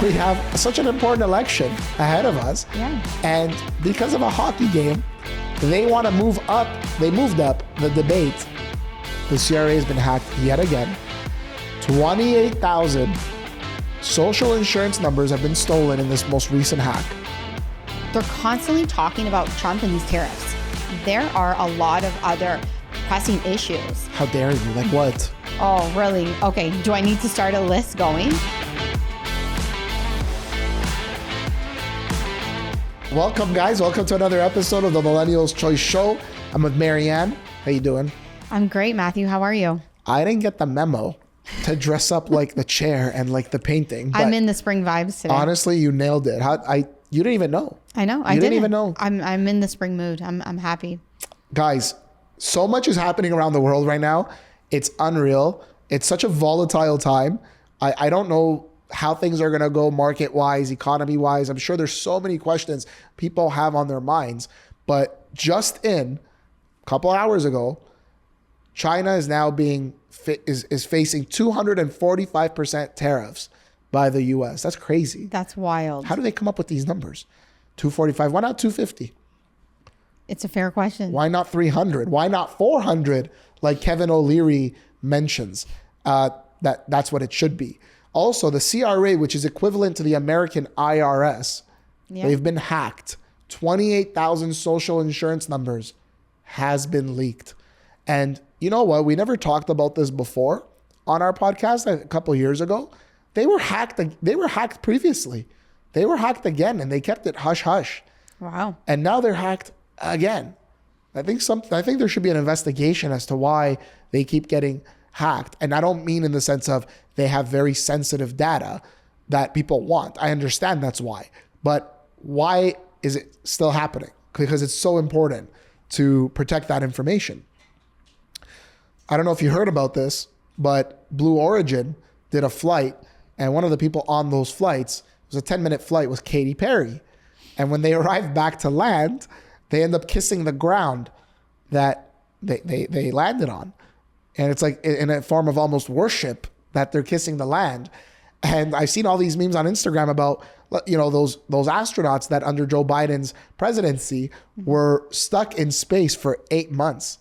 we have such an important election ahead of us. Yeah. And because of a hockey game, they want to move up. They moved up the debate. The CRA has been hacked yet again. 28,000 social insurance numbers have been stolen in this most recent hack. They're constantly talking about Trump and these tariffs. There are a lot of other pressing issues. How dare you? Like what? Oh, really? Okay, do I need to start a list going? Welcome, guys. Welcome to another episode of the Millennials Choice show. I'm with Maryanne. How you doing? I'm great, Matthew. How are you? I didn't get the memo to dress up like the chair and like the painting. I'm in the spring vibes today. Honestly, you nailed it. You didn't even know. I know. You didn't even know. I'm in the spring mood. I'm happy. Guys, so much is happening around the world right now. It's unreal. It's such a volatile time. I don't know how things are going to go market-wise, economy-wise. I'm sure there's so many questions people have on their minds. But just in a couple hours ago, China is now is facing 245% tariffs by the U.S. That's crazy. That's wild. How do they come up with these numbers? 245. Why not 250? It's a fair question. Why not 300? Why not 400? Like Kevin O'Leary mentions, that's what it should be. Also, the CRA, which is equivalent to the American IRS, they've been hacked. 28,000 social insurance numbers has been leaked. And you know what? We never talked about this before on our podcast a couple of years ago. They were hacked. They were hacked previously. They were hacked again, and they kept it hush hush. Wow. And now they're hacked again. I think there should be an investigation as to why they keep getting hacked. And I don't mean in the sense of they have very sensitive data that people want. I understand that's why. But why is it still happening? Because it's so important to protect that information. I don't know if you heard about this, but Blue Origin did a flight, and one of the people on those flights, it was a 10-minute flight, was Katy Perry. And when they arrived back to land, they end up kissing the ground that they landed on. And it's like in a form of almost worship that they're kissing the land. And I've seen all these memes on Instagram about, you know, those astronauts that under Joe Biden's presidency were stuck in space for 8 months.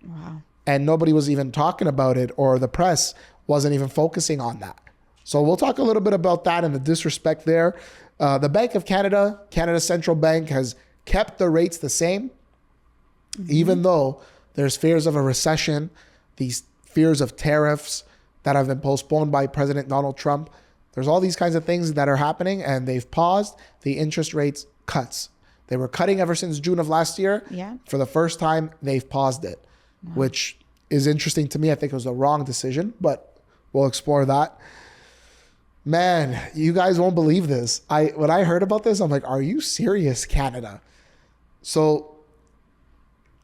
Wow. And nobody was even talking about it, or the press wasn't even focusing on that. So we'll talk a little bit about that and the disrespect there. The Bank of Canada, Canada's central bank, has kept the rates the same, even though there's fears of a recession, these fears of tariffs that have been postponed by President Donald Trump. There's all these kinds of things that are happening, and they've paused the interest rates cuts. They were cutting ever since June of last year. Yeah. For the first time, they've paused it, which is interesting to me. I think it was the wrong decision, but we'll explore that. Man, you guys won't believe this. When I heard about this, I'm like, are you serious, Canada? So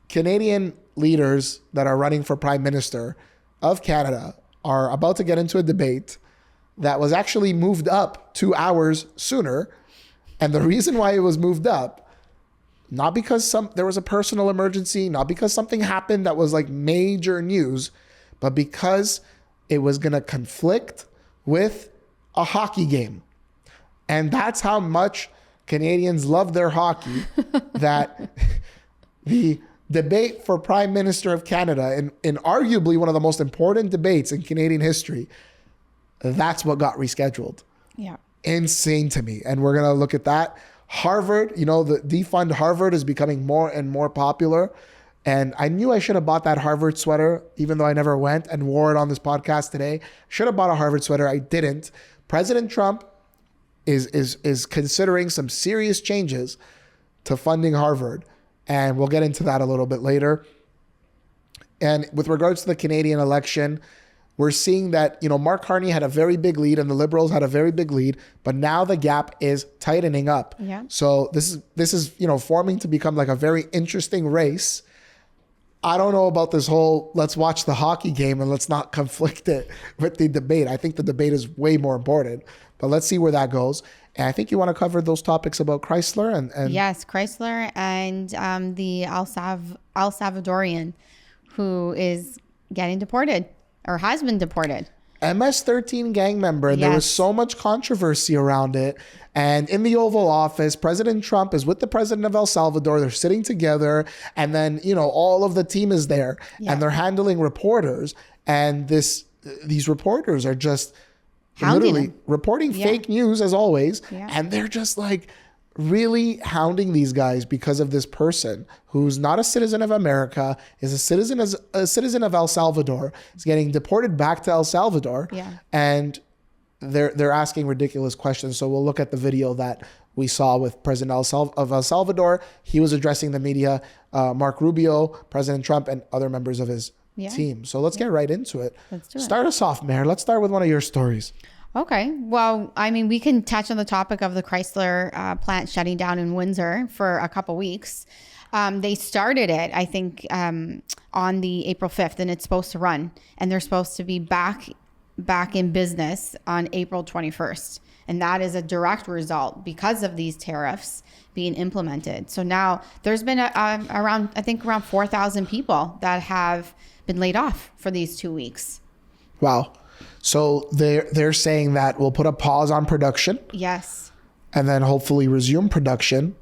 Canadian leaders that are running for Prime Minister of Canada are about to get into a debate that was actually moved up 2 hours sooner. And the reason why it was moved up, not because there was a personal emergency, not because something happened that was like major news, but because it was going to conflict with a hockey game. And that's how much Canadians love their hockey, that the debate for Prime Minister of Canada, in arguably one of the most important debates in Canadian history, that's what got rescheduled. Yeah. Insane to me. And we're going to look at that. Harvard, you know, the defund Harvard is becoming more and more popular. And I knew I should have bought that Harvard sweater, even though I never went and wore it on this podcast today. Should have bought a Harvard sweater. I didn't. President Trump is considering some serious changes to funding Harvard. And we'll get into that a little bit later. And with regards to the Canadian election, we're seeing that, you know, Mark Carney had a very big lead and the Liberals had a very big lead, but now the gap is tightening up. Yeah. So this is, you know, forming to become like a very interesting race. I don't know about this whole, let's watch the hockey game and let's not conflict it with the debate. I think the debate is way more important, but let's see where that goes. And I think you want to cover those topics about Chrysler and Yes, Chrysler and the El Salvadorian who is getting deported or has been deported. MS-13 gang member. And there was so much controversy around it. And in the Oval Office, President Trump is with the president of El Salvador. They're sitting together. And then, all of the team is there. And they're handling reporters. And these reporters are just literally reporting fake news as always. Yeah. And they're just like really hounding these guys because of this person who's not a citizen of America, is a citizen of El Salvador, is getting deported back to El Salvador. Yeah. And they're asking ridiculous questions. So we'll look at the video that we saw with President of El Salvador. He was addressing the media, Mark Rubio, President Trump, and other members of his team. So let's get right into it. Let's do it. Start us off, Mayor. Let's start with one of your stories. Okay. Well, I mean, we can touch on the topic of the Chrysler plant shutting down in Windsor for a couple weeks. They started it, I think, on the April 5th, and it's supposed to run. And they're supposed to be back in business on April 21st. And that is a direct result because of these tariffs being implemented. So now there's been around 4,000 people that have been laid off for these 2 weeks. Wow. So they're saying that we'll put a pause on production. Yes. And then hopefully resume production.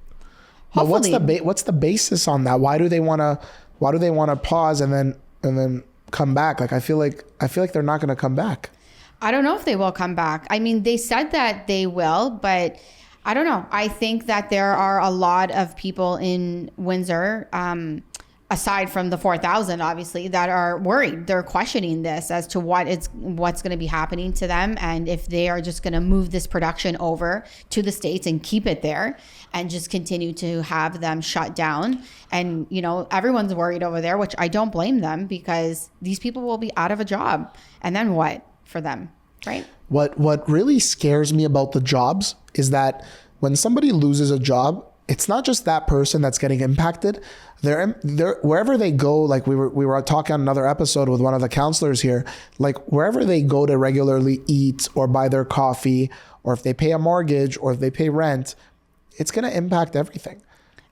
Hopefully. But what's the basis on that? Why do they want to pause and then come back? Like I feel like they're not going to come back. I don't know if they will come back. I mean, they said that they will, but I don't know. I think that there are a lot of people in Windsor, aside from the 4,000, obviously, that are worried. They're questioning this as to what's going to be happening to them, and if they are just going to move this production over to the States and keep it there and just continue to have them shut down. And, everyone's worried over there, which I don't blame them, because these people will be out of a job. And then what for them, right? What really scares me about the jobs is that when somebody loses a job, it's not just that person that's getting impacted. They're wherever they go, like we were talking on another episode with one of the counselors here, like wherever they go to regularly eat or buy their coffee, or if they pay a mortgage or if they pay rent, it's going to impact everything.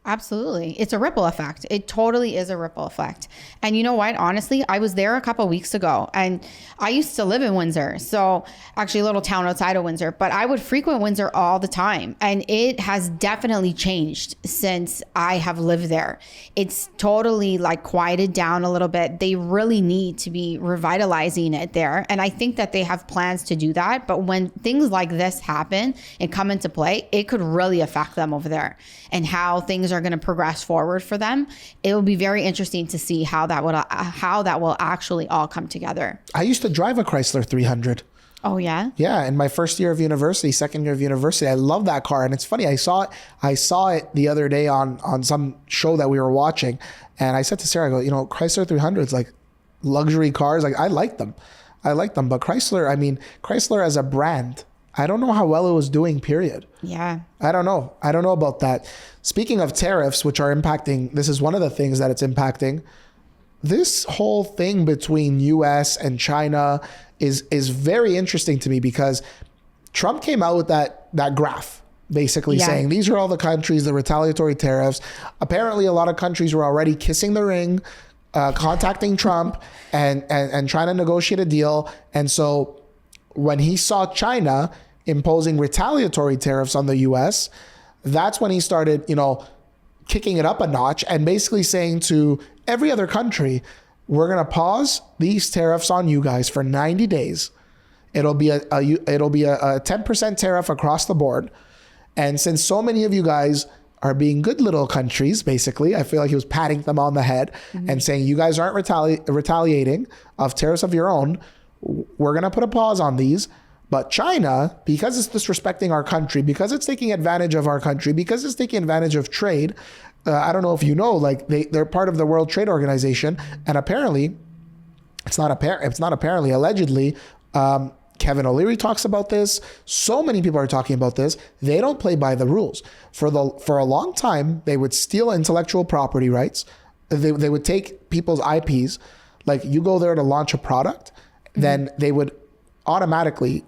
Absolutely. It's a ripple effect. It totally is a ripple effect. And you know what? Honestly, I was there a couple of weeks ago, and I used to live in Windsor. So actually a little town outside of Windsor, but I would frequent Windsor all the time. And it has definitely changed since I have lived there. It's totally like quieted down a little bit. They really need to be revitalizing it there. And I think that they have plans to do that. But when things like this happen and come into play, it could really affect them over there and how things are going to progress forward for them. It will be very interesting to see how that will actually all come together. I used to drive a Chrysler 300. Oh yeah? Yeah, in my second year of university. I love that car. And it's funny, I saw it the other day on some show that we were watching. And I said to Sarah, I go, Chrysler 300s, like luxury cars, like I like them. But Chrysler as a brand, I don't know how well it was doing, period. Yeah. I don't know about that. Speaking of tariffs, which are impacting, this is one of the things that it's impacting. This whole thing between US and China is very interesting to me, because Trump came out with that graph, basically saying these are all the countries, the retaliatory tariffs. Apparently a lot of countries were already kissing the ring, contacting Trump and trying to negotiate a deal. And so when he saw China imposing retaliatory tariffs on the US, that's when he started, kicking it up a notch and basically saying to every other country, we're going to pause these tariffs on you guys for 90 days. It'll be a 10% tariff across the board. And since so many of you guys are being good little countries, basically, I feel like he was patting them on the head and saying, you guys aren't retaliating of tariffs of your own. We're going to put a pause on these. But China, because it's disrespecting our country, because it's taking advantage of our country, because it's taking advantage of trade, I don't know if you know, like they're part of the World Trade Organization. And apparently, allegedly, Kevin O'Leary talks about this. So many people are talking about this. They don't play by the rules. For a long time, they would steal intellectual property rights. They would take people's IPs. Like you go there to launch a product, then they would automatically,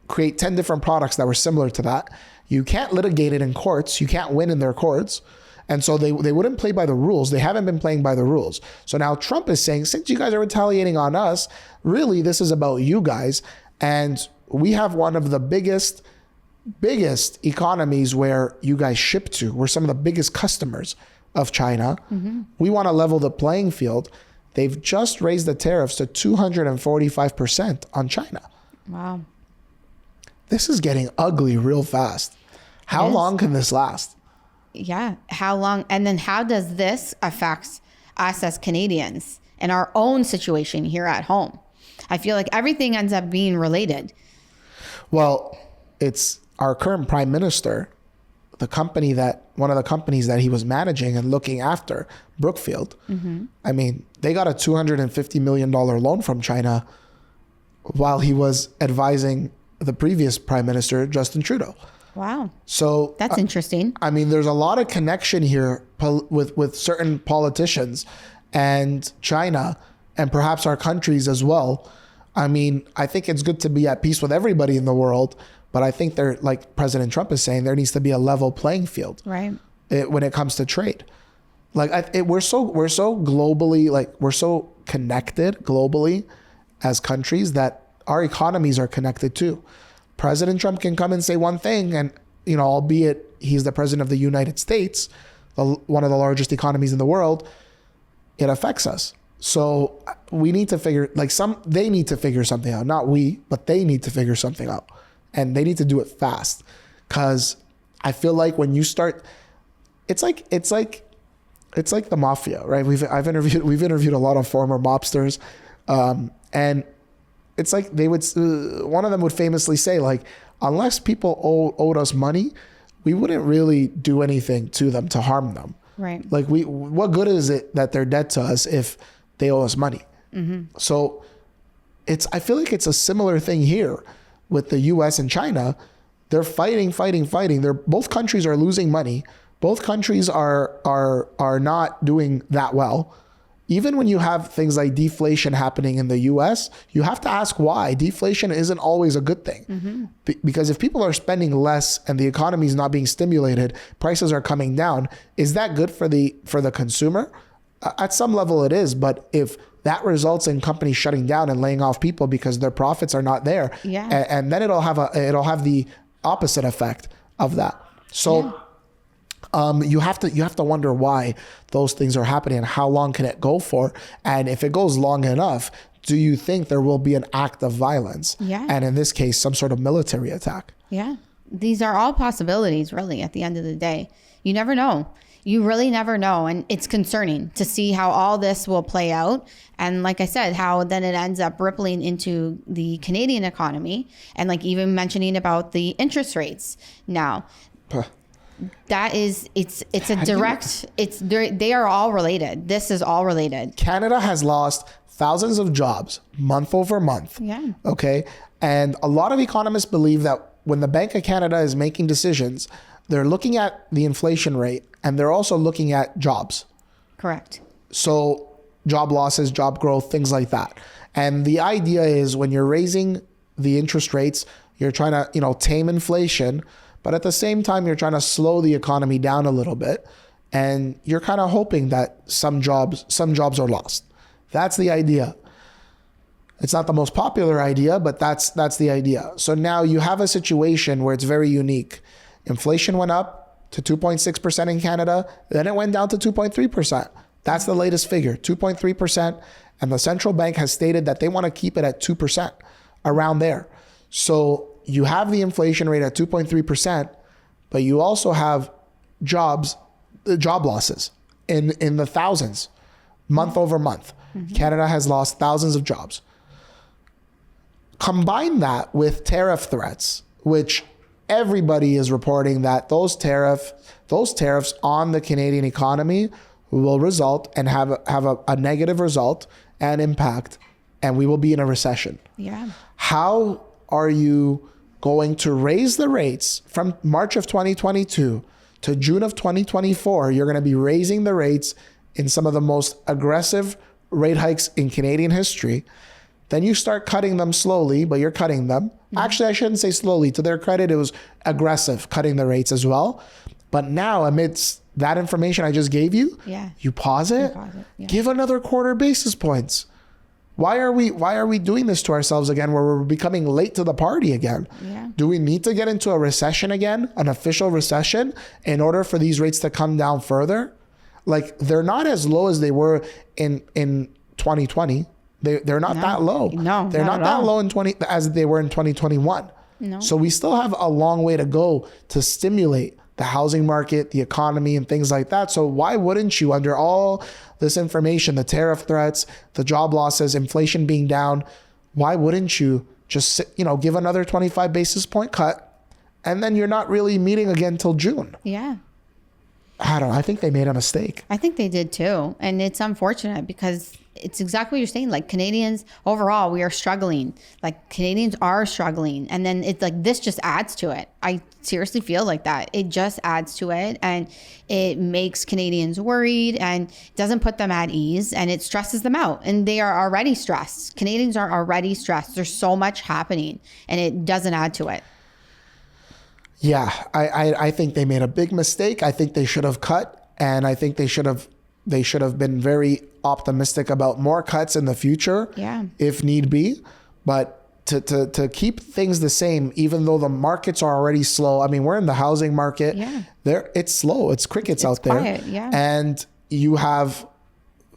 create 10 different products that were similar to that. You can't litigate it in courts. You can't win in their courts. And so they wouldn't play by the rules. They haven't been playing by the rules. So now Trump is saying, since you guys are retaliating on us, really this is about you guys. And we have one of the biggest economies where you guys ship to. We're some of the biggest customers of China. We want to level the playing field. They've just raised the tariffs to 245% on China. Wow. This is getting ugly real fast. How long can this last? Yeah. How long? And then how does this affect us as Canadians and our own situation here at home? I feel like everything ends up being related. Well, it's our current prime minister, one of the companies that he was managing and looking after, Brookfield. I mean, they got a $250 million loan from China while he was advising the previous prime minister, Justin Trudeau. Wow. So that's interesting. I mean, there's a lot of connection here with certain politicians and China and perhaps our countries as well. I mean, I think it's good to be at peace with everybody in the world, but I think like President Trump is saying, there needs to be a level playing field, right? When it comes to trade. Like we're so globally, like we're so connected globally as countries that our economies are connected too. President Trump can come and say one thing, and albeit he's the president of the United States, one of the largest economies in the world, it affects us. So we need to they need to figure something out. Not we, but they need to figure something out, and they need to do it fast. Because I feel like when you start, it's like the mafia, right? We've interviewed a lot of former mobsters, and it's like they would, one of them would famously say, like, unless people owed us money, we wouldn't really do anything to them to harm them. Right. Like what good is it that they're dead to us if they owe us money? So I feel like it's a similar thing here with the US and China. They're fighting. Both countries are losing money. Both countries are not doing that well. Even when you have things like deflation happening in the US, you have to ask why. Deflation isn't always a good thing. Because if people are spending less and the economy is not being stimulated, prices are coming down. Is that good for the consumer? At some level it is, but if that results in companies shutting down and laying off people because their profits are not there, and then it'll have the opposite effect of that. So you have to wonder why those things are happening and how long can it go for? And if it goes long enough, do you think there will be an act of violence? Yeah. And in this case, some sort of military attack. Yeah. These are all possibilities, really, at the end of the day. You never know. You really never know. And it's concerning to see how all this will play out. And like I said, how then it ends up rippling into the Canadian economy. And like even mentioning about the interest rates now. That is, they are all related. This is all related. Canada has lost thousands of jobs month over month. Yeah. Okay. And a lot of economists believe that when the Bank of Canada is making decisions, they're looking at the inflation rate and they're also looking at jobs. Correct. So job losses, job growth, things like that. And the idea is when you're raising the interest rates, you're trying to, tame inflation, but at the same time, you're trying to slow the economy down a little bit. And you're kind of hoping that some jobs are lost. That's the idea. It's not the most popular idea, but that's the idea. So now you have a situation where it's very unique. Inflation went up to 2.6% in Canada, then it went down to 2.3%. That's the latest figure, 2.3%. And the central bank has stated that they want to keep it at 2%, around there. So you have the inflation rate at 2.3%, but you also have job losses in the thousands, month over month. Canada has lost thousands of jobs. Combine that with tariff threats, which everybody is reporting that those tariffs on the Canadian economy will result and have a negative result and impact, and we will be in a recession. Yeah. How are you going to raise the rates from March of 2022 to June of 2024? You're going to be raising the rates in some of the most aggressive rate hikes in Canadian history. Then you start cutting them slowly, but you're cutting them. Actually, I shouldn't say slowly. To their credit, it was aggressive cutting the rates as well. But now, amidst that information I just gave you, Yeah. you pause it, Yeah. give another quarter basis points. Why are we doing this to ourselves again, where we're becoming late to the party again? Yeah. Do we need to get into a recession again, an official recession, in order for these rates to come down further? Like, they're not as low as they were in 2020. They're not that low. No, they're not that low in as they were in 2021. No. So we still have a long way to go to stimulate the housing market, the economy, and things like that. So why wouldn't you, under all this information, the tariff threats, the job losses, inflation being down, why wouldn't you just give another 25 basis point cut, and then you're not really meeting again till June? Yeah. I don't know. I think they made a mistake. I think they did too. And it's unfortunate because it's exactly what you're saying. Like, Canadians overall, we are struggling. Like, Canadians are struggling. And then it's like, this just adds to it. I seriously feel like that. It just adds to it. And it makes Canadians worried and doesn't put them at ease. And it stresses them out. And they are already stressed. Canadians are already stressed. There's so much happening and it doesn't add to it. Yeah, I think they made a big mistake. I think they should have cut, and I think they should have been very optimistic about more cuts in the future, if need be. But to keep things the same, even though the markets are already slow. I mean, we're in the housing market. Yeah. It's slow. It's crickets out there. Quiet, yeah. And you have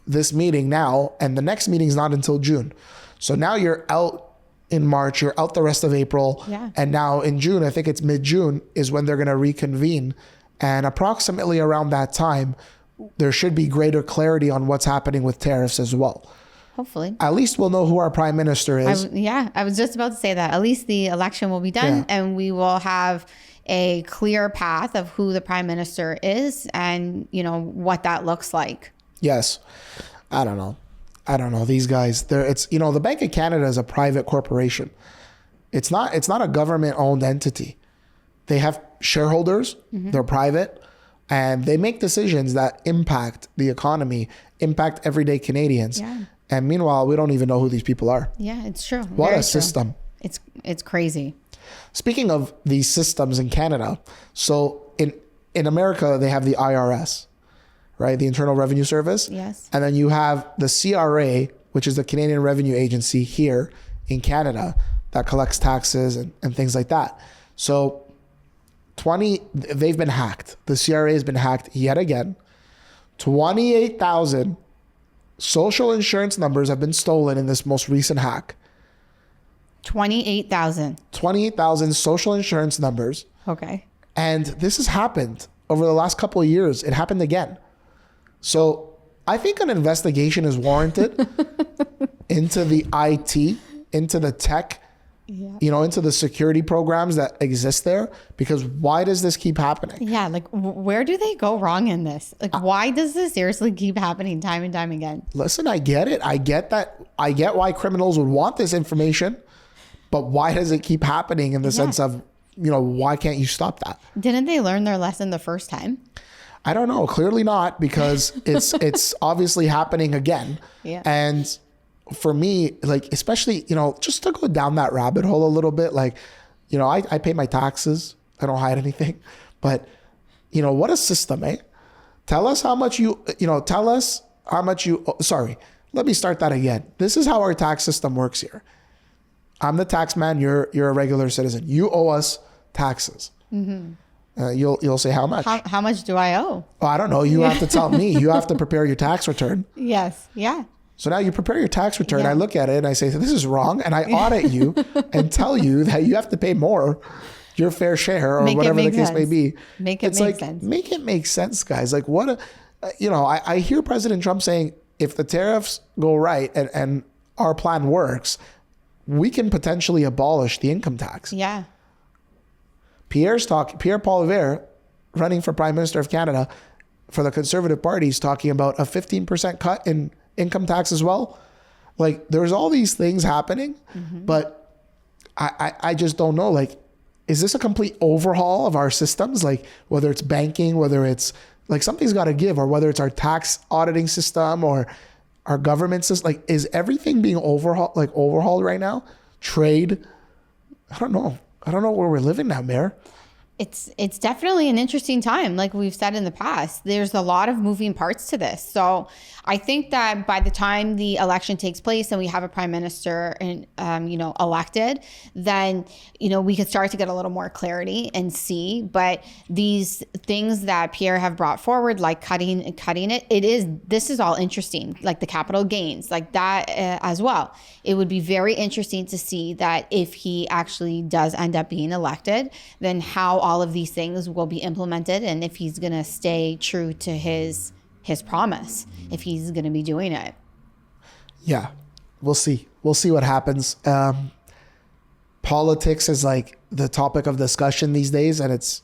this meeting now, and the next meeting's not until June. So now you're out in March, you're out the rest of April. Yeah. And now in June, I think it's mid-June, is when they're going to reconvene. And approximately around that time, there should be greater clarity on what's happening with tariffs as well. Hopefully. At least we'll know who our prime minister is. I was just about to say that. At least the election will be done and we will have a clear path of who the prime minister is and, what that looks like. Yes. I don't know. These guys, the Bank of Canada is a private corporation. It's not a government owned entity. They have shareholders, they're private, and they make decisions that impact the economy, impact everyday Canadians. Yeah. And meanwhile, we don't even know who these people are. Yeah, it's true. What Very a system. True. It's crazy. Speaking of these systems in Canada, so in America, they have the IRS, right? The Internal Revenue Service. Yes. And then you have the CRA, which is the Canadian Revenue Agency here in Canada that collects taxes and things like that. So they've been hacked. The CRA has been hacked yet again. 28,000 social insurance numbers have been stolen in this most recent hack. 28,000. 28,000 social insurance numbers. Okay. And this has happened over the last couple of years. It happened again. So I think an investigation is warranted into the IT, into the tech, into the security programs that exist there, because why does this keep happening? Yeah. Like, where do they go wrong in this? Like, why does this seriously keep happening time and time again? Listen, I get it. I get that. I get why criminals would want this information, but why does it keep happening in the sense of, why can't you stop that? Didn't they learn their lesson the first time? I don't know. Clearly not, because it's obviously happening again. Yeah. And for me, like, especially, just to go down that rabbit hole a little bit, like, I pay my taxes. I don't hide anything. But, what a system, eh? Tell us how much sorry, let me start that again. This is how our tax system works here. I'm the tax man. You're a regular citizen. You owe us taxes. Mm-hmm. You'll say how much? How much do I owe? Oh, I don't know. You have to tell me. You have to prepare your tax return. Yes. Yeah. So now you prepare your tax return. I look at it and I say, this is wrong. And I audit you and tell you that you have to pay more, your fair share, or whatever the case may be. Make it make sense. Make it make sense, guys. Like, I hear President Trump saying, if the tariffs go right and our plan works, we can potentially abolish the income tax. Yeah. Pierre Poilievre, running for Prime Minister of Canada for the Conservative Party, is talking about a 15% cut in income tax as well. Like, there's all these things happening, but I just don't know. Like, is this a complete overhaul of our systems? Like, whether it's banking, whether it's like something's got to give, or whether it's our tax auditing system or our government system. Like, is everything being overhauled right now? Trade? I don't know where we're living now, Mayor. It's definitely an interesting time. Like we've said in the past, there's a lot of moving parts to this. So I think that by the time the election takes place and we have a prime minister and, elected, then, we could start to get a little more clarity and see. But these things that Pierre have brought forward, like cutting it, this is all interesting, like the capital gains, like that as well. It would be very interesting to see that if he actually does end up being elected, then how all of these things will be implemented, and if he's going to stay true to his promise, if he's going to be doing it. Yeah, we'll see what happens. Politics is like the topic of discussion these days, and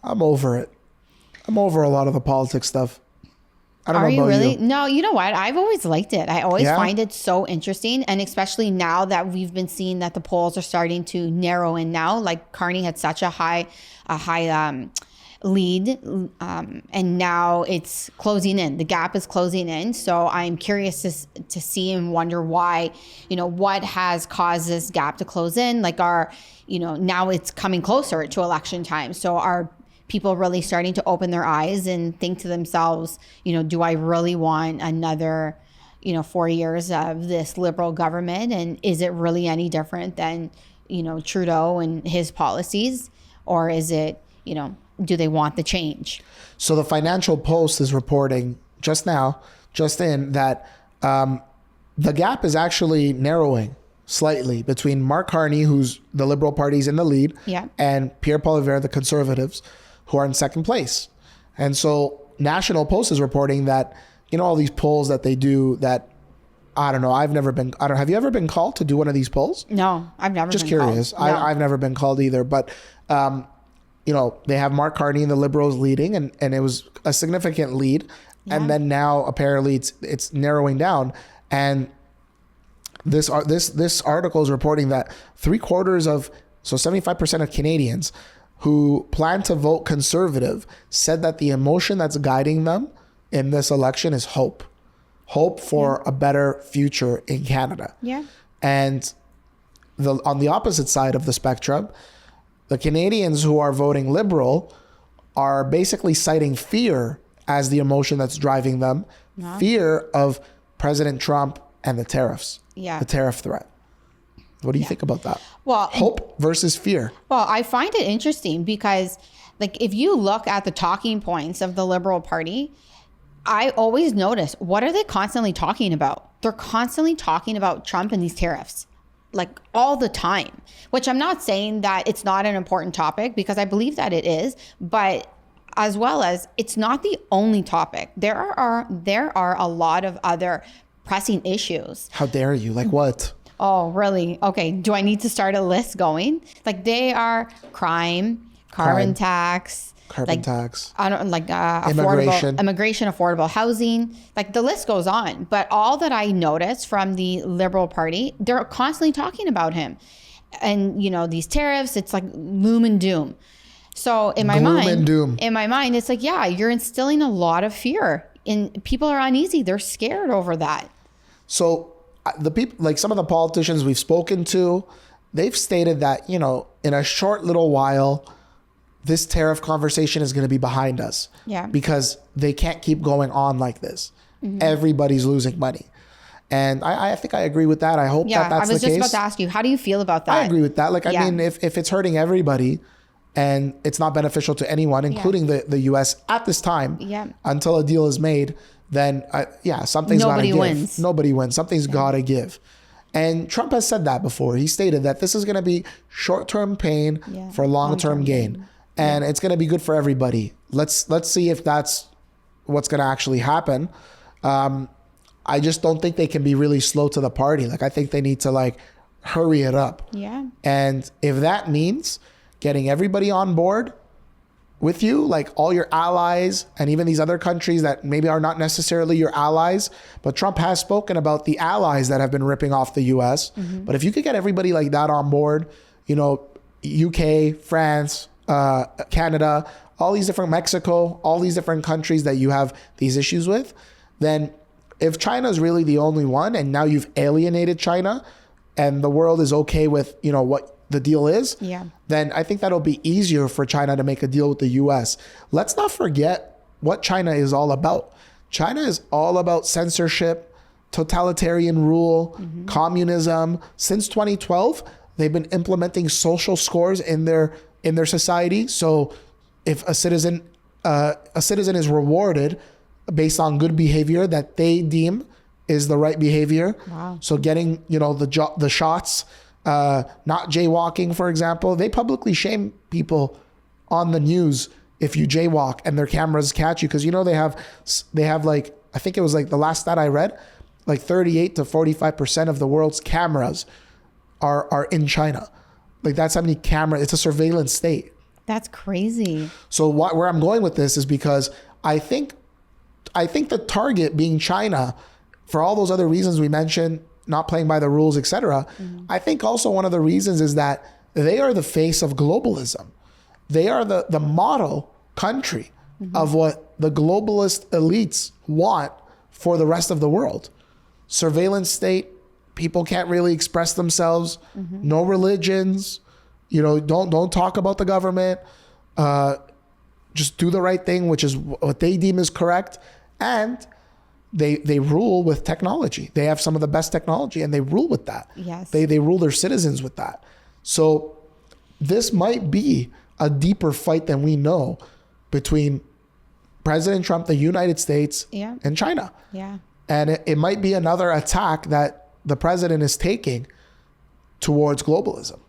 I'm over it. I'm over a lot of the politics stuff. I don't know about really? you. No, you know what? I've always liked it. I always find it so interesting. And especially now that we've been seeing that the polls are starting to narrow in now, like Carney had such a high lead. And now it's closing in. The gap is closing in. So I'm curious to see and wonder why, what has caused this gap to close in? Like now it's coming closer to election time. So are people really starting to open their eyes and think to themselves, do I really want another, 4 years of this liberal government? And is it really any different than, Trudeau and his policies? Or is it, do they want the change? So the Financial Post is reporting just in that the gap is actually narrowing slightly between Mark Carney, who's the Liberal Party's in the lead, and Pierre Poilievre, the Conservatives, who are in second place. And so National Post is reporting that, all these polls that they do that, I don't know, have you ever been called to do one of these polls? No, I've never Just been curious. Called. No. I've never been called either, but, they have Mark Carney and the Liberals leading, and it was a significant lead. Yeah. And then now apparently it's narrowing down. And this article is reporting that 75% of Canadians who plan to vote Conservative said that the emotion that's guiding them in this election is hope for a better future in Canada. Yeah. And on the opposite side of the spectrum, the Canadians who are voting Liberal are basically citing fear as the emotion that's driving them. Yeah. Fear of President Trump and the tariffs, the tariff threat. What do you think about that? Well, hope versus fear. Well, I find it interesting because, if you look at the talking points of the Liberal Party, I always notice, what are they constantly talking about? They're constantly talking about Trump and these tariffs, all the time, which I'm not saying that it's not an important topic, because I believe that it is, but as well as it's not the only topic. There are a lot of other pressing issues. How dare you? Like what? Oh, really? Okay. Do I need to start a list going? They are carbon tax, I don't immigration, affordable housing. The list goes on. But all that I notice from the Liberal Party, they're constantly talking about him, and these tariffs. It's like gloom and doom. So in my mind, it's you're instilling a lot of fear, and people are uneasy. They're scared over that. So the people, some of the politicians we've spoken to, they've stated that, in a short little while, this tariff conversation is going to be behind us. Yeah. Because they can't keep going on like this. Mm-hmm. Everybody's losing money. And I think I agree with that. I hope that's the case. I was just about to ask you, how do you feel about that? I agree with that. I mean, if it's hurting everybody and it's not beneficial to anyone, including the U.S. at this time, until a deal is made, then something's got to give. Nobody wins. Something's got to give. And Trump has said that before. He stated that this is going to be short-term pain for long-term gain. And it's going to be good for everybody. Let's see if that's what's going to actually happen. I just don't think they can be really slow to the party. I think they need to hurry it up. Yeah. And if that means getting everybody on board with you, all your allies and even these other countries that maybe are not necessarily your allies, but Trump has spoken about the allies that have been ripping off the US. Mm-hmm. But if you could get everybody like that on board, UK, France, Canada, all these different Mexico, all these different countries that you have these issues with, then if China is really the only one and now you've alienated China and the world is okay with, what the deal is, Yeah. then I think that'll be easier for China to make a deal with the US. Let's not forget what China is all about. China is all about censorship, totalitarian rule, communism. Since 2012, they've been implementing social scores in their society. So if a citizen is rewarded based on good behavior that they deem is the right behavior. Wow. So getting, the shots, not jaywalking, for example. They publicly shame people on the news if you jaywalk and their cameras catch you, because they have like, I think it was like the last stat I read, like 38 to 45% of the world's cameras are in China. Like that's how many cameras. It's a surveillance state. That's crazy. So where I'm going with this is because I think the target being China, for all those other reasons we mentioned, not playing by the rules, etc. I think also one of the reasons is that they are the face of globalism. They are the model country of what the globalist elites want for the rest of the world. Surveillance state, people can't really express themselves, no religions, don't talk about the government, just do the right thing, which is what they deem is correct. And they rule with technology. They have some of the best technology and they rule with that. Yes. They rule their citizens with that. So this might be a deeper fight than we know between President Trump, the United States, and China. Yeah. And it might be another attack that the president is taking towards globalism.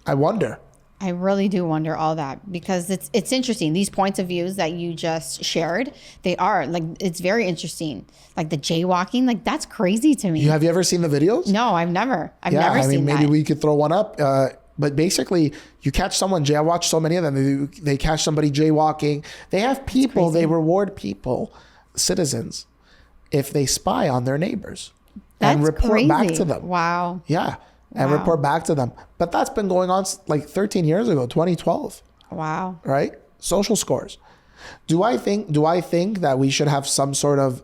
I wonder. I really do wonder all that, because it's interesting. These points of views that you just shared, it's very interesting. Like the jaywalking, like that's crazy to me. Have you ever seen the videos? No, I've never seen that. Maybe we could throw one up. But basically, you catch someone, I watch so many of them, they catch somebody jaywalking. They have people, they reward people, citizens, if they spy on their neighbors and report back to them. Wow. Yeah. And report back to them. But that's been going on like 13 years ago, 2012. Wow. Right? Social scores. Do I think that we should have some sort of,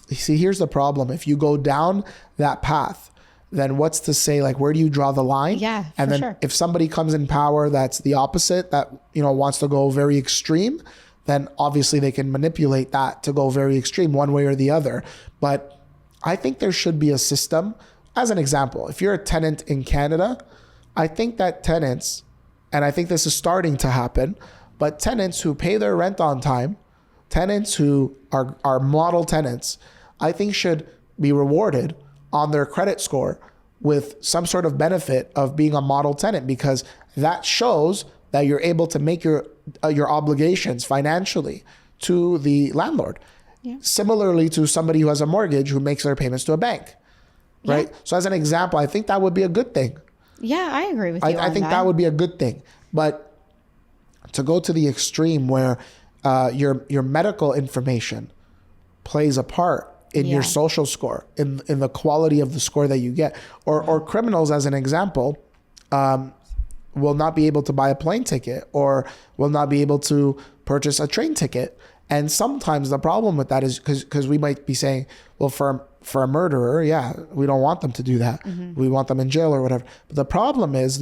here's the problem. If you go down that path, then what's to say, like, where do you draw the line? Yeah, and then sure. If somebody comes in power that's the opposite, that, wants to go very extreme, then obviously they can manipulate that to go very extreme one way or the other. But I think there should be a system. As an example, if you're a tenant in Canada, I think that tenants, and I think this is starting to happen, but tenants who pay their rent on time, tenants who are model tenants, I think should be rewarded on their credit score with some sort of benefit of being a model tenant, because that shows that you're able to make your obligations financially to the landlord. Yeah. Similarly to somebody who has a mortgage who makes their payments to a bank. Right. Yeah. So as an example, I think that would be a good thing. Yeah, I agree with you. I think that would be a good thing. But to go to the extreme where your medical information plays a part in your social score, in the quality of the score that you get, or criminals, as an example, will not be able to buy a plane ticket or will not be able to purchase a train ticket. And sometimes the problem with that is because we might be saying, well, for a murderer, we don't want them to do that. Mm-hmm. We want them in jail or whatever. But the problem is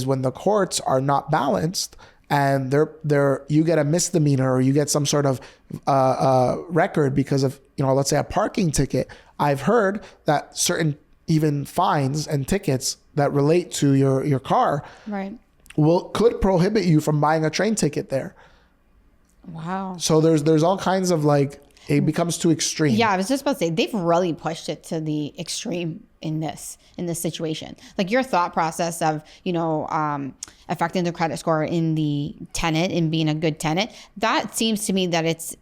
when the courts are not balanced and you get a misdemeanor or you get some sort of record because of, let's say a parking ticket. I've heard that certain even fines and tickets that relate to your car could prohibit you from buying a train ticket there. Wow. So there's all kinds of it becomes too extreme. Yeah, I was just about to say, they've really pushed it to the extreme in this situation. Like your thought process of, affecting the credit score in the tenant and being a good tenant, that seems to me that it's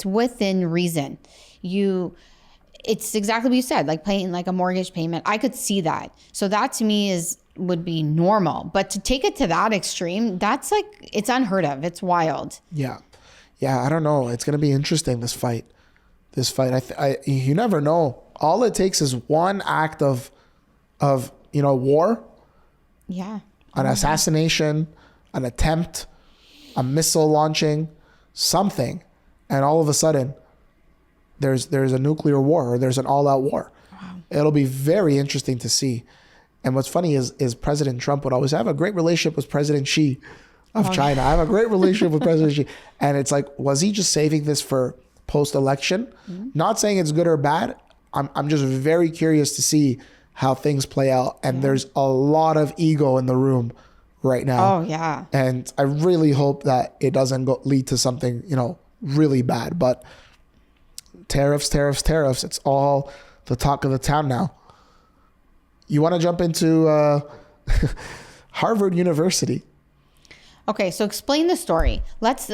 within reason. It's exactly what you said, like paying like a mortgage payment. I could see that. So that to me would be normal. But to take it to that extreme, that's it's unheard of. It's wild. Yeah. Yeah, I don't know. It's going to be interesting, this fight. You never know. All it takes is one act of war. Yeah. An assassination, an attempt, a missile launching, something. And all of a sudden, there's a nuclear war or there's an all-out war. Wow. It'll be very interesting to see. And what's funny is President Trump would always have a great relationship with President Xi of China. I have a great relationship with President Xi. And it's like, was he just saving this for post-election? Not saying it's good or bad. I'm just very curious to see how things play out. And there's a lot of ego in the room right now. Oh, yeah. And I really hope that it doesn't lead to something, really bad. But tariffs. It's all the talk of the town now. You want to jump into Harvard University? Okay, so explain the story. Let's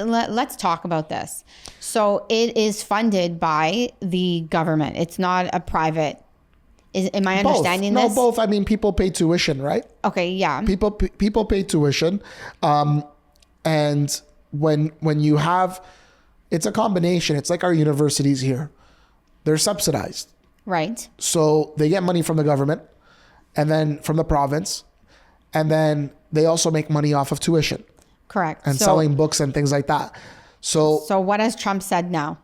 talk about this. So it is funded by the government. It's not a private. Am I understanding this? No, both. I mean, people pay tuition, right? Okay, yeah. People pay tuition, and when you have, it's a combination. It's like our universities here. They're subsidized. Right. So they get money from the government and then from the province, and then they also make money off of tuition. Correct. And selling books and things like that. So what has Trump said now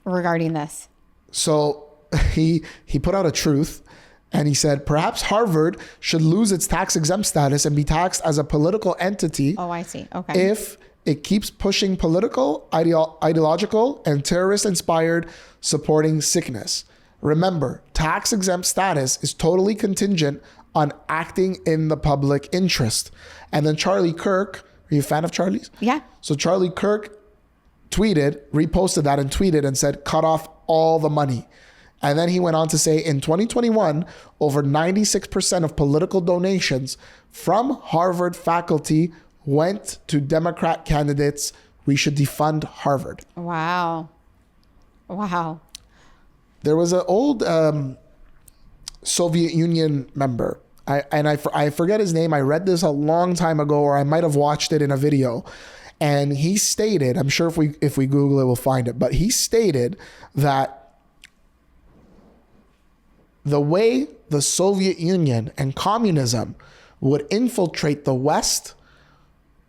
regarding this? So he put out a truth, and he said, perhaps Harvard should lose its tax exempt status and be taxed as a political entity. Oh, I see. Okay. If it keeps pushing political, ideological, and terrorist-inspired supporting sickness. Remember, tax exempt status is totally contingent on acting in the public interest. And then Charlie Kirk, are you a fan of Charlie's? Yeah. So Charlie Kirk reposted that and tweeted and said, cut off all the money. And then he went on to say, in 2021, over 96% of political donations from Harvard faculty went to Democrat candidates. We should defund Harvard. Wow. There was an old Soviet Union member. I forget his name. I read this a long time ago, or I might have watched it in a video. And he stated, I'm sure if we Google it, we'll find it. But he stated that the way the Soviet Union and communism would infiltrate the West,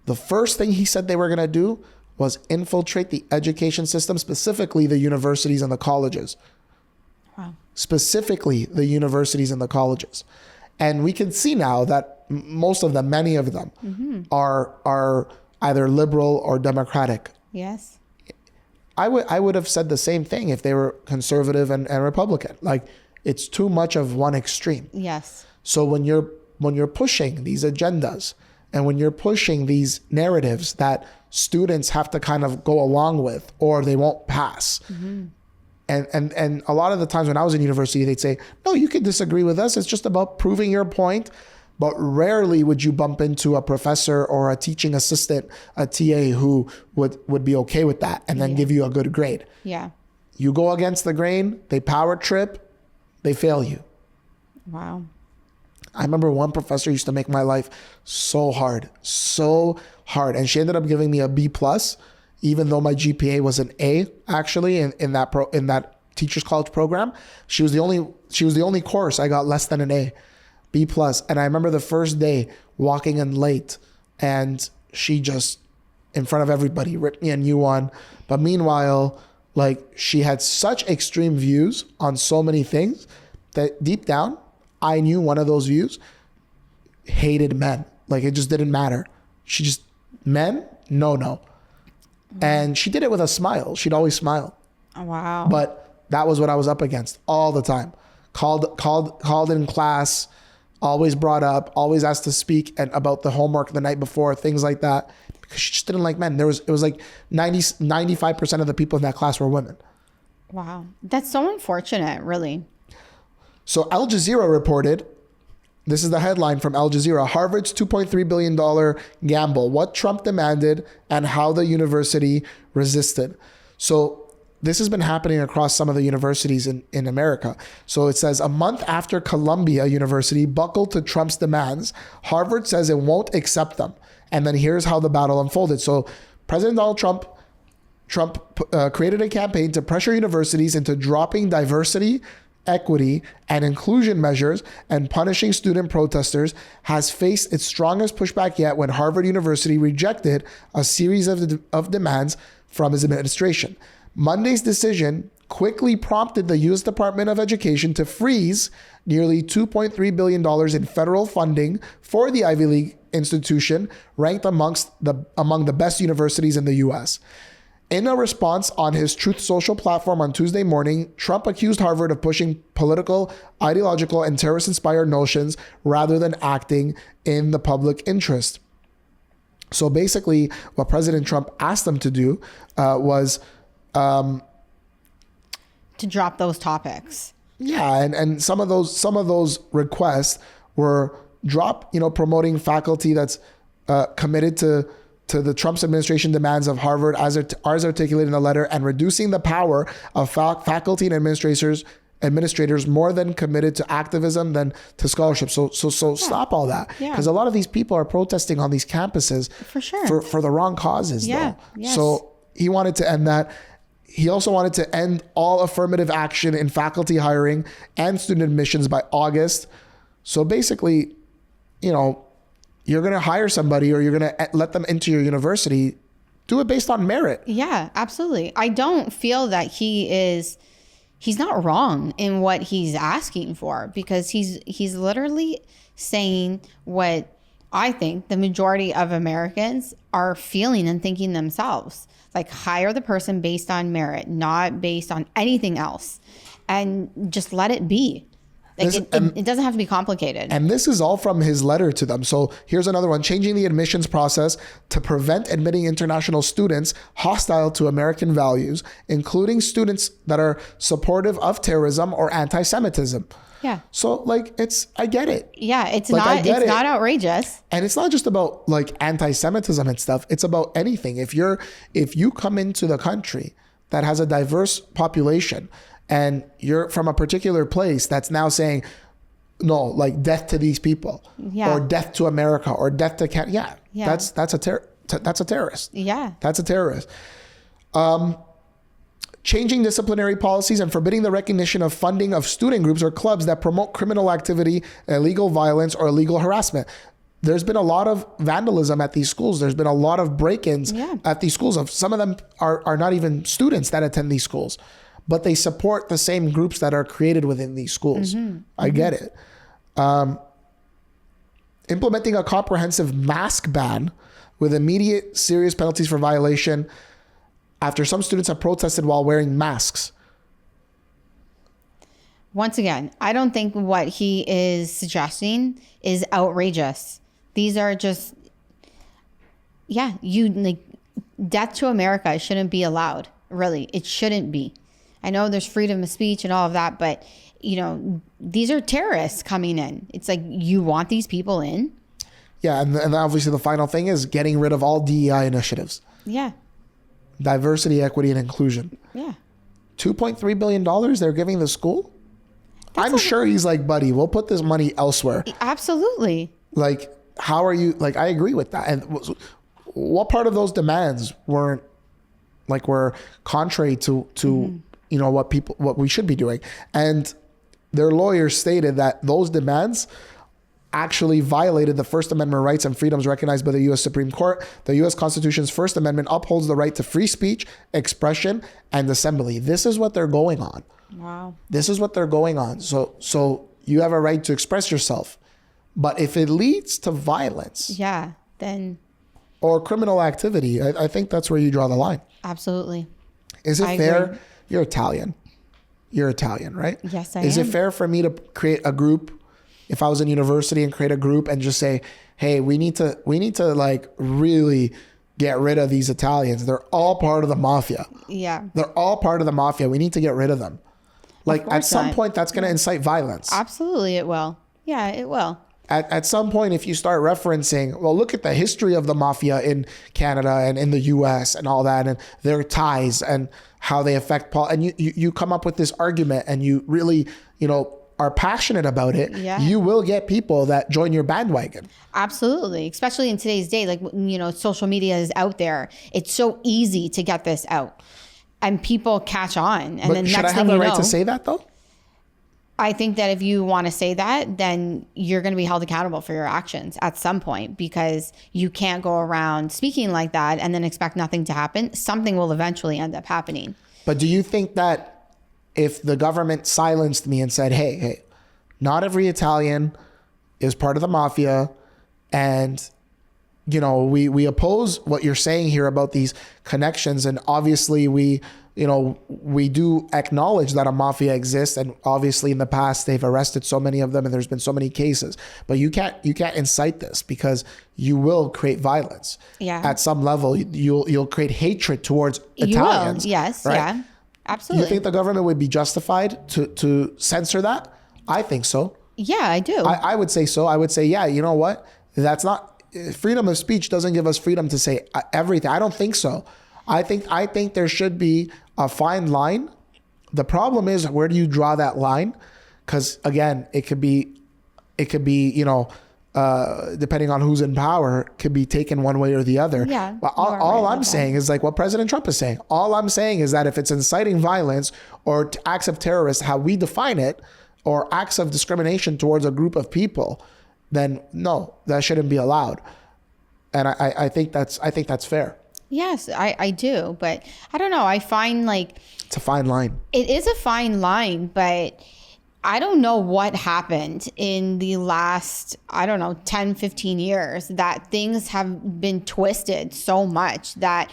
the first thing he said they were going to do was infiltrate the education system, specifically the universities and the colleges. Wow. Specifically the universities and the colleges. And we can see now that most of them, many of them, are either liberal or democratic. Yes. I would have said the same thing if they were conservative and Republican. Like, it's too much of one extreme. Yes. So when you're pushing these agendas and when you're pushing these narratives that students have to kind of go along with or they won't pass. And a lot of the times when I was in university, they'd say, no, you can disagree with us. It's just about proving your point. But rarely would you bump into a professor or a teaching assistant, a TA who would be okay with that and then give you a good grade. Yeah. You go against the grain, they power trip, they fail you. Wow. I remember one professor used to make my life so hard. And she ended up giving me a B+, even though my GPA was an A, actually, in that teacher's college program. She was the only course I got less than an A, B+. And I remember the first day walking in late, and she just, in front of everybody, ripped me a new one. But meanwhile, like, she had such extreme views on so many things that deep down, I knew one of those views hated men. Like, it just didn't matter. She just, men? No. And she did it with a smile. She'd always smile. Wow. But that was what I was up against all the time. Called in class, always brought up, always asked to speak about the homework the night before, things like that. Because she just didn't like men. It was like 95% of the people in that class were women. Wow. That's so unfortunate, really. So Al Jazeera reported, this is the headline from Al Jazeera, Harvard's $2.3 billion gamble, what Trump demanded and how the university resisted. So this has been happening across some of the universities in America. So it says, a month after Columbia University buckled to Trump's demands, Harvard says it won't accept them. And then here's how the battle unfolded. So President Donald Trump created a campaign to pressure universities into dropping diversity, equity, and inclusion measures and punishing student protesters, has faced its strongest pushback yet when Harvard University rejected a series of demands from his administration. Monday's decision quickly prompted the U.S. Department of Education to freeze nearly $2.3 billion in federal funding for the Ivy League institution, ranked among the best universities in the U.S. In a response on his Truth Social platform on Tuesday morning, Trump accused Harvard of pushing political, ideological, and terrorist-inspired notions rather than acting in the public interest. So basically, what President Trump asked them to do was to drop those topics. Yeah, and some of those requests were promoting faculty that's committed to the Trump's administration demands of Harvard as articulated in the letter, and reducing the power of faculty and administrators more than committed to activism than to scholarship. So stop all that, because a lot of these people are protesting on these campuses for sure for the wrong causes. Yeah. Yes. So he wanted to end that. He also wanted to end all affirmative action in faculty hiring and student admissions by August. So basically, you're going to hire somebody or you're going to let them into your university, do it based on merit. Yeah, absolutely. I don't feel that he's not wrong in what he's asking for, because he's literally saying what I think the majority of Americans are feeling and thinking themselves. Like, hire the person based on merit, not based on anything else, and just let it be. Like, it doesn't have to be complicated. And this is all from his letter to them. So here's another one: changing the admissions process to prevent admitting international students hostile to American values, including students that are supportive of terrorism or anti-Semitism. Yeah. So I get it. Yeah, it's not outrageous. And it's not just about anti-Semitism and stuff. It's about anything. If you come into the country that has a diverse population, and you're from a particular place that's now saying, no, death to these people, or death to America, or death to Canada. Yeah. That's a terrorist. Yeah. That's a terrorist. Changing disciplinary policies and forbidding the recognition of funding of student groups or clubs that promote criminal activity, illegal violence, or illegal harassment. There's been a lot of vandalism at these schools. There's been a lot of break-ins at these schools. Some of them are not even students that attend these schools, but they support the same groups that are created within these schools. Mm-hmm. I get it. Implementing a comprehensive mask ban with immediate serious penalties for violation after some students have protested while wearing masks. Once again, I don't think what he is suggesting is outrageous. These are just, death to America shouldn't be allowed. Really, it shouldn't be. I know there's freedom of speech and all of that, but these are terrorists coming in. It's like, you want these people in? Yeah, and obviously the final thing is getting rid of all DEI initiatives. Yeah. Diversity, equity, and inclusion. Yeah. $2.3 billion they're giving the school? I'm sure he's like, buddy, we'll put this money elsewhere. Absolutely. How are you? I agree with that. And what part of those demands were contrary to what we should be doing? And their lawyers stated that those demands actually violated the First Amendment rights and freedoms recognized by the U.S. Supreme Court. The U.S. Constitution's First Amendment upholds the right to free speech, expression, and assembly. This is what they're going on. Wow. This is what they're going on. So you have a right to express yourself. But if it leads to violence, then or criminal activity, I think that's where you draw the line. Absolutely. Is it fair? Agree. You're Italian. You're Italian, right? Yes, I am. Is it fair for me to create a group, if I was in university, and create a group and just say, hey, we need to really get rid of these Italians. They're all part of the mafia. Yeah. They're all part of the mafia. We need to get rid of them. At some point, that's going to incite violence. Absolutely, it will. Yeah, it will. At some point, if you start referencing, well, look at the history of the mafia in Canada and in the US and all that, and their ties and how they affect and you come up with this argument and you really, are passionate about it, you will get people that join your bandwagon. Absolutely. Especially in today's day, social media is out there. It's so easy to get this out and people catch on. And then should I have the right to say that though? I think that if you want to say that, then you're going to be held accountable for your actions at some point, because you can't go around speaking like that and then expect nothing to happen. Something will eventually end up happening. But do you think that if the government silenced me and said, hey, not every Italian is part of the mafia, and we oppose what you're saying here about these connections, and obviously we do acknowledge that a mafia exists, and obviously in the past they've arrested so many of them and there's been so many cases, but you can't incite this because you will create violence. Yeah. At some level, you'll create hatred towards Italians. You will. Yes. Right? Yeah. Absolutely. You think the government would be justified to censor that? I think so. Yeah, I do. I would say so. I would say, yeah, you know what? That's not, freedom of speech doesn't give us freedom to say everything. I don't think so. I think there should be a fine line. The problem is, where do you draw that line? Because again, it could be, depending on who's in power, could be taken one way or the other. Yeah. But all I'm saying is like what President Trump is saying. All I'm saying is that if it's inciting violence or acts of terrorists, how we define it, or acts of discrimination towards a group of people, then no, that shouldn't be allowed. And I think that's fair. Yes, I do. But I don't know. I find like it's a fine line. It is a fine line, but I don't know what happened in the last, 10, 15 years that things have been twisted so much that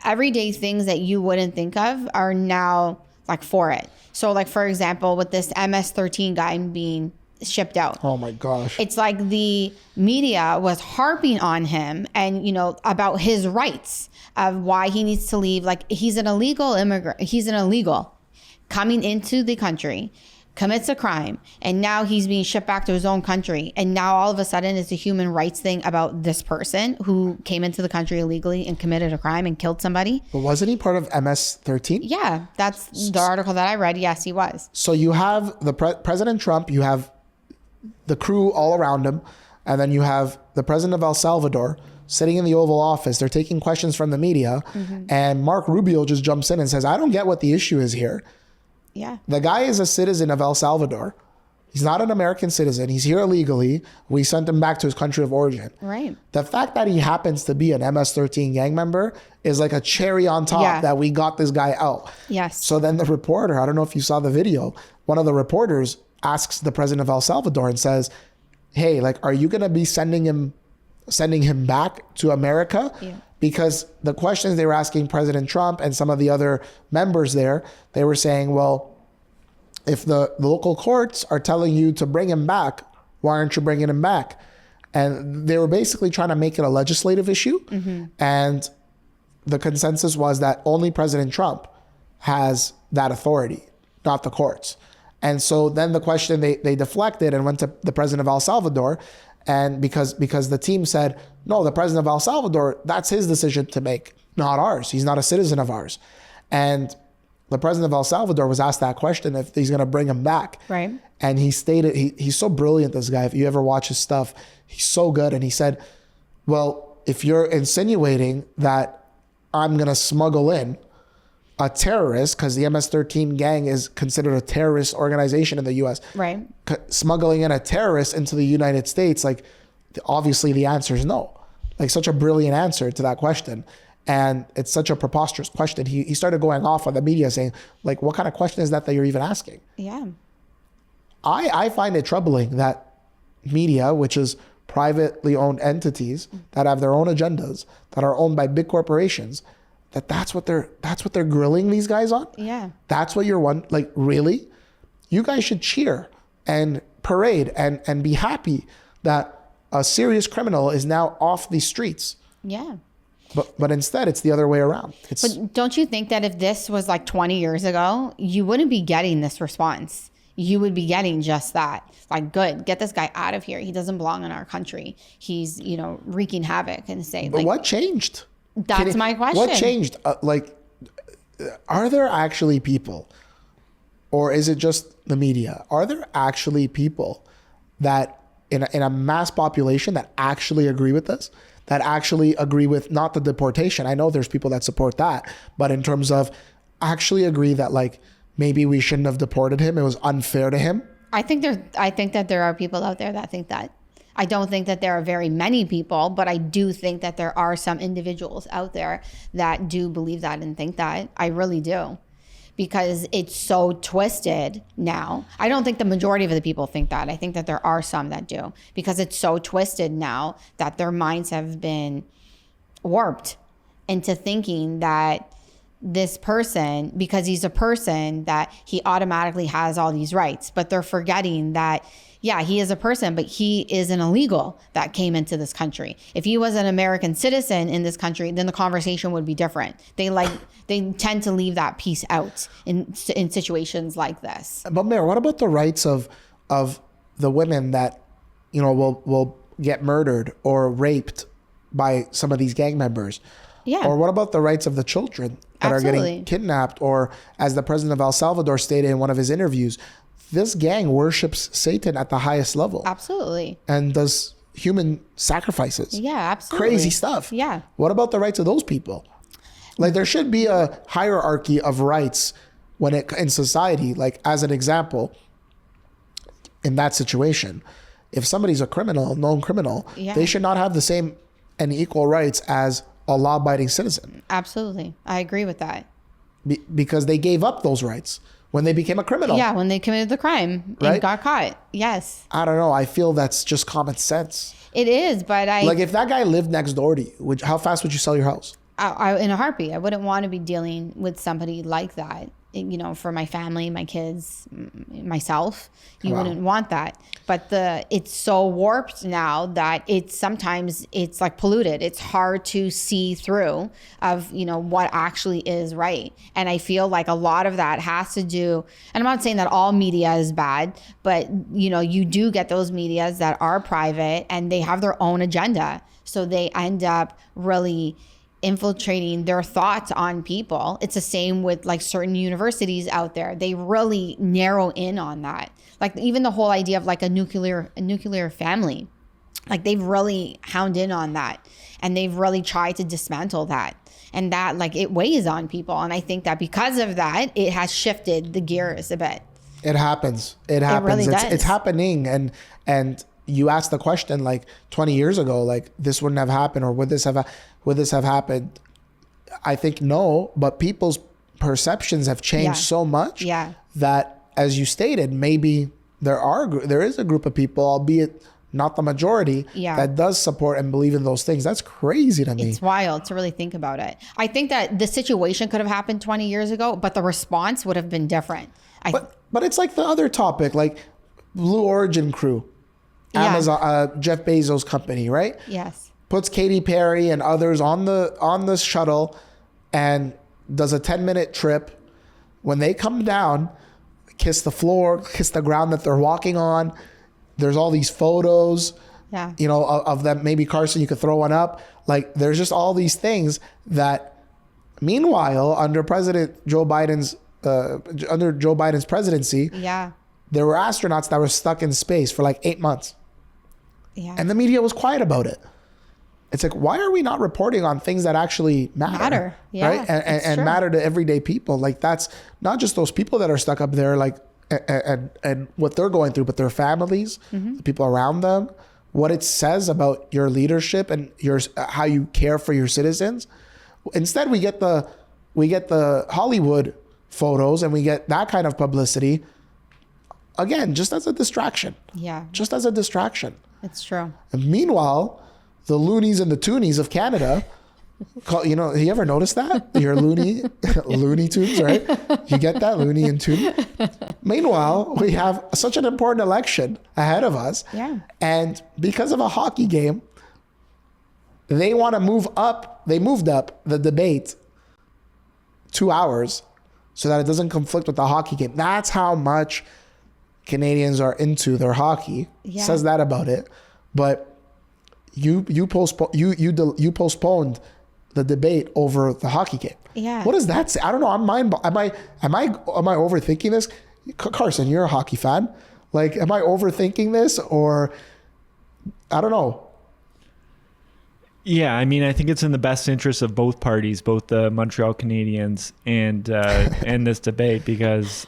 everyday things that you wouldn't think of are now like for it. So like, for example, with this MS-13 guy being shipped out. Oh my gosh. It's like the media was harping on him and, about his rights of why he needs to leave. Like, he's an illegal immigrant. He's an illegal coming into the country, commits a crime, and now he's being shipped back to his own country. And now all of a sudden it's a human rights thing about this person who came into the country illegally and committed a crime and killed somebody. But wasn't he part of MS-13? Yeah, that's the article that I read. Yes, he was. So you have the President Trump, you have the crew all around him, and then you have the president of El Salvador sitting in the Oval Office. They're taking questions from the media, and Mark Rubio just jumps in and says, I don't get what the issue is here. Yeah. The guy is a citizen of El Salvador. He's not an American citizen. He's here illegally. We sent him back to his country of origin. Right. The fact that he happens to be an MS-13 gang member is like a cherry on top that we got this guy out. Yes. So then the reporter, I don't know if you saw the video, one of the reporters asks the president of El Salvador and says, hey, like, are you going to be sending him back to America? Yeah. Because the questions they were asking President Trump and some of the other members there, they were saying, well, if the local courts are telling you to bring him back, why aren't you bringing him back? And they were basically trying to make it a legislative issue. And the consensus was that only President Trump has that authority, not the courts. And so then the question they deflected and went to the president of El Salvador. And because the team said, no, the president of El Salvador, that's his decision to make, not ours. He's not a citizen of ours. And the president of El Salvador was asked that question, if he's going to bring him back. Right. And he stated, he's so brilliant, this guy. If you ever watch his stuff, he's so good. And he said, well, if you're insinuating that I'm going to smuggle in a terrorist, because the MS-13 gang is considered a terrorist organization in the U.S. Right. Smuggling in a terrorist into the United States, like, obviously the answer is no. Like, such a brilliant answer to that question. And it's such a preposterous question. He started going off on the media saying, like, what kind of question is that you're even asking? Yeah. I find it troubling that media, which is privately owned entities that have their own agendas, that are owned by big corporations, that's what they're grilling these guys on. Yeah. That's what you're like, really? You guys should cheer and parade and be happy that a serious criminal is now off the streets. Yeah. But instead it's the other way around. But don't you think that if this was like 20 years ago, you wouldn't be getting this response? You would be getting just that. Like, good, get this guy out of here. He doesn't belong in our country. He's, wreaking havoc and say, but like, what changed? That's my question. What changed? Are there actually people, or is it just the media? Are there actually people that in a mass population that actually agree with this? That actually agree with not the deportation? I know there's people that support that, but in terms of actually agree that, like, maybe we shouldn't have deported him. It was unfair to him. I think that there are people out there that think that. I don't think that there are very many people, but I do think that there are some individuals out there that do believe that and think that. I really do. because it's so twisted now. I don't think the majority of the people think that. I think that there are some that do, because it's so twisted now that their minds have been warped into thinking that this person, because he's a person, that he automatically has all these rights. But they're forgetting that, yeah, he is a person, but he is an illegal that came into this country. If he was an American citizen in this country, then the conversation would be different. They tend to leave that piece out in situations like this. But Mayor, what about the rights of the women that, you know, will get murdered or raped by some of these gang members? Yeah. Or what about the rights of the children that are getting kidnapped? Or as the president of El Salvador stated in one of his interviews, this gang worships Satan at the highest level. Absolutely. And does human sacrifices. Yeah, absolutely. Crazy stuff. Yeah. What about the rights of those people? Like, there should be a hierarchy of rights in society. Like, as an example, in that situation, if somebody's a criminal, known criminal, they should not have the same and equal rights as a law-abiding citizen. Absolutely. I agree with that. Because they gave up those rights when they became a criminal. Yeah, when they committed the crime and got caught. Yes. I don't know. I feel that's just common sense. It is, but like, if that guy lived next door to you, how fast would you sell your house? In a heartbeat. I wouldn't want to be dealing with somebody like that. You know, for my family, my kids, myself, you wouldn't want that. But it's so warped now that sometimes it's like polluted. It's hard to see through of, you know, what actually is right. And I feel like a lot of that has to do, and I'm not saying that all media is bad, but, you know, you do get those medias that are private and they have their own agenda. So they end up really infiltrating their thoughts on people. It's the same with like certain universities out there. They really narrow in on that. Like even the whole idea of like a nuclear family, like they've really hound in on that, and they've really tried to dismantle that. And that, like, it weighs on people. And I think that because of that, it has shifted the gears a bit. It happens. It happens. Really does. It's happening. And you asked the question like 20 years ago, like this wouldn't have happened, or would this have happened? I think no, but people's perceptions have changed so much that, as you stated, maybe there is a group of people, albeit not the majority, that does support and believe in those things. That's crazy to me. It's wild to really think about it. I think that the situation could have happened 20 years ago, but the response would have been different. But it's like the other topic, like Blue Origin crew. Amazon, Jeff Bezos' company, right? Yes. Puts Katy Perry and others on the shuttle and does a 10-minute trip. When they come down, kiss the floor, kiss the ground that they're walking on. There's all these photos, you know, of them. Maybe Carson, you could throw one up. Like, there's just all these things that, meanwhile, under Joe Biden's presidency, there were astronauts that were stuck in space for like 8 months. Yeah. And the media was quiet about it. It's like, why are we not reporting on things that actually matter? Yeah, right? And matter to everyday people. Like, that's not just those people that are stuck up there, like, and what they're going through, but their families, the people around them, what it says about your leadership and how you care for your citizens. Instead, we get the Hollywood photos and we get that kind of publicity. Again, just as a distraction. Yeah. Just as a distraction. It's true. And meanwhile, the loonies and the toonies of Canada, you know, you ever notice that? You're Looney Tunes, right? You get that, Looney and Toon. Meanwhile, we have such an important election ahead of us. Yeah. And because of a hockey game, they want to move up. They moved up the debate 2 hours so that it doesn't conflict with the hockey game. That's how much Canadians are into their hockey. Yeah. Says that about it. But you postponed the debate over the hockey game. Yeah. What does that say? I don't know. Am I overthinking this? Carson, you're a hockey fan. Like, am I overthinking this, or I don't know. Yeah, I mean, I think it's in the best interest of both parties, both the Montreal Canadiens and this debate, because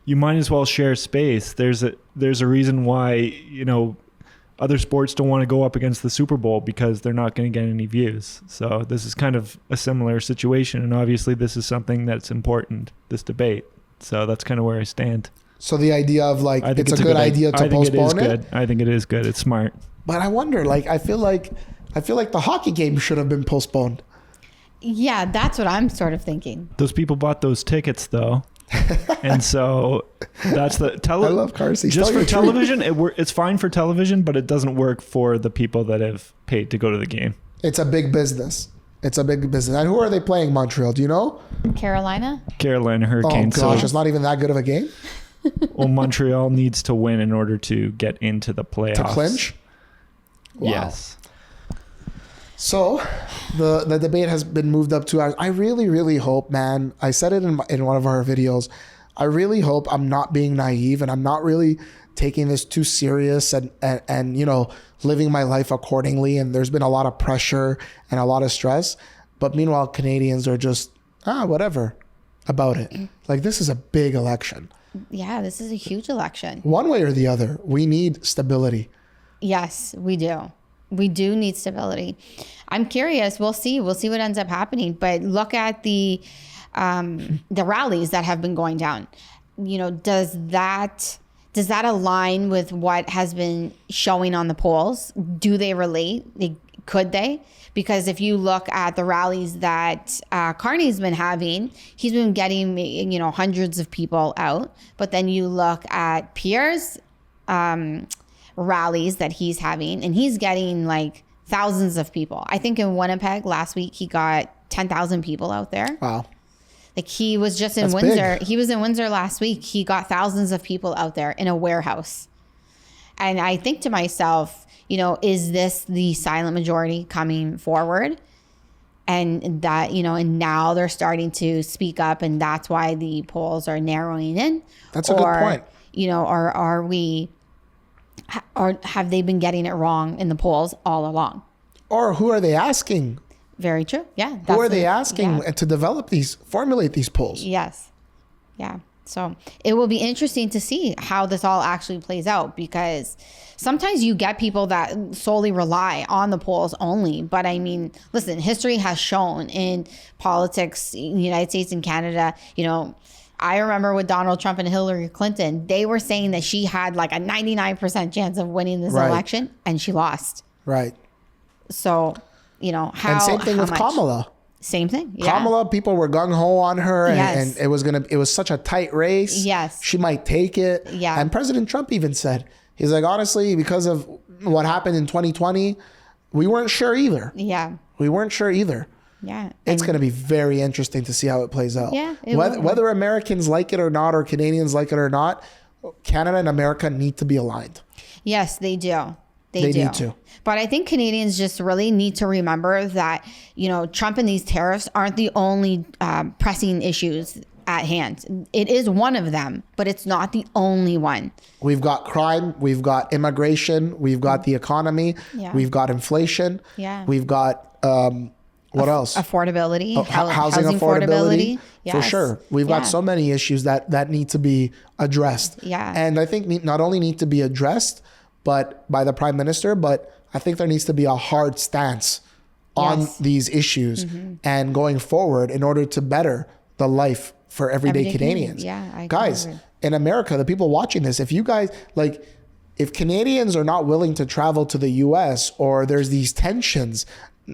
you might as well share space. There's a reason why, you know, other sports don't want to go up against the Super Bowl because they're not going to get any views. So this is kind of a similar situation. And obviously this is something that's important, this debate. So that's kind of where I stand. So the idea of like, I think it's a good idea to postpone it. I think it is good. It's smart. But I wonder, like, I feel like the hockey game should have been postponed. Yeah, that's what I'm sort of thinking. Those people bought those tickets though. And so that's the I love car-seats. just Tell for your truth. television. It's fine for television, but it doesn't work for the people that have paid to go to the game. It's a big business. It's a big business. And who are they playing, Montreal? Do you know? Carolina? Carolina Oh Hurricanes. gosh, So, it's not even that good of a game well, Montreal needs to win in order to get into the playoffs. to clinch. Wow. Yes. So the debate has been moved up 2 hours. I really, really hope, man. I said it in one of our videos. I really hope I'm not being naive and I'm not really taking this too serious and you know, living my life accordingly. And there's been a lot of pressure and a lot of stress. But meanwhile, Canadians are just, whatever about it. Like, this is a big election. Yeah, this is a huge election. One way or the other, we need stability. Yes, we do. We do need stability. I'm curious. We'll see. We'll see what ends up happening. But look at the rallies that have been going down. You know, does that align with what has been showing on the polls? Do they relate? Could they? Because if you look at the rallies that Carney's been having, he's been getting, you know, hundreds of people out. But then you look at Pierre's rallies that he's having, and he's getting like thousands of people. I think in Winnipeg last week, he got 10,000 people out there. Wow. Like, he was just in That's Windsor. big. He was in Windsor last week. He got thousands of people out there in a warehouse. And I think to myself, you know, is this the silent majority coming forward? And that, you know, and now they're starting to speak up, and that's why the polls are narrowing in. That's a good point. You know, or have they been getting it wrong in the polls all along? Or who are they asking? Very true. Yeah. Who are they asking Yeah. to formulate these polls? Yes. Yeah. So it will be interesting to see how this all actually plays out, because sometimes you get people that solely rely on the polls only. But I mean, listen, history has shown in politics in the United States and Canada, you know, I remember with Donald Trump and Hillary Clinton, they were saying that she had like a 99% chance of winning this Right. election, and she lost. Right. So, you know, how. And same thing how with much? Kamala. Same thing. Yeah. Kamala, people were gung ho on her, Yes. and it was such a tight race. Yes. She might take it. Yeah. And President Trump even said, he's like, honestly, because of what happened in 2020, we weren't sure either. Yeah. We weren't sure either. Yeah. It's going to be very interesting to see how it plays out. Yeah, it Whether, will. whether Americans like it or not, or Canadians like it or not, Canada and America need to be aligned. Yes, they do. They do. need to. But I think Canadians just really need to remember that, you know, Trump and these tariffs aren't the only pressing issues at hand. It is one of them, but it's not the only one. We've got crime, we've got immigration, we've got the economy, Yeah. we've got inflation, Yeah. we've got what else? Affordability, Housing affordability, for Yes. sure. We've got Yeah. so many issues that need to be addressed. Yeah. And I think not only need to be addressed, but by the prime minister, but I think there needs to be a hard stance on Yes. these issues and going forward in order to better the life for everyday Everyday Canadians. Canadians. Yeah, I guys, agree. in America, the people watching this, if you guys like, if Canadians are not willing to travel to the US, or there's these tensions,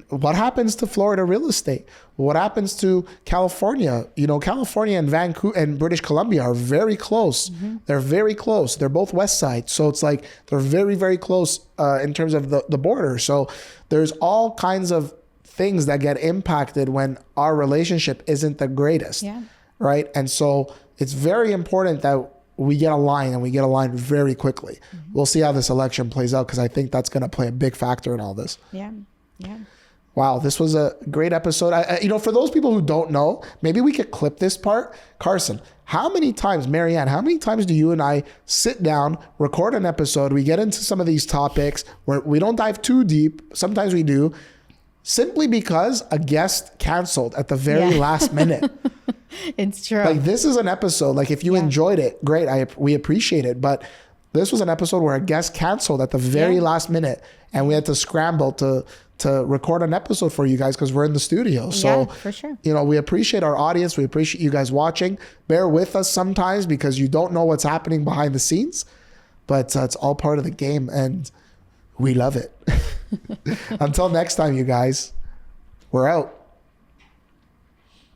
what happens to Florida real estate? What happens to California? You know, California and Vancouver and British Columbia are very close. They're very close. They're both west side. So it's like they're very, very close in terms of the border. So there's all kinds of things that get impacted when our relationship isn't the greatest. Yeah. Right. And so it's very important that we get aligned, and we get aligned very quickly. We'll see how this election plays out, because I think that's going to play a big factor in all this. Yeah. Yeah. Wow, this was a great episode. You know, for those people who don't know, maybe we could clip this part. Carson, how many times, Maryanne, how many times do you and I sit down, record an episode, we get into some of these topics where we don't dive too deep, sometimes we do, simply because a guest canceled at the very Yeah. last minute? It's true. Like, this is an episode, like, if you enjoyed it, great, we appreciate it. But this was an episode where a guest canceled at the very last minute, and we had to scramble to record an episode for you guys because we're in the studio. So, for sure. you know, we appreciate our audience. We appreciate you guys watching. Bear with us sometimes because you don't know what's happening behind the scenes, but it's all part of the game, and we love it. Until next time, you guys, we're out.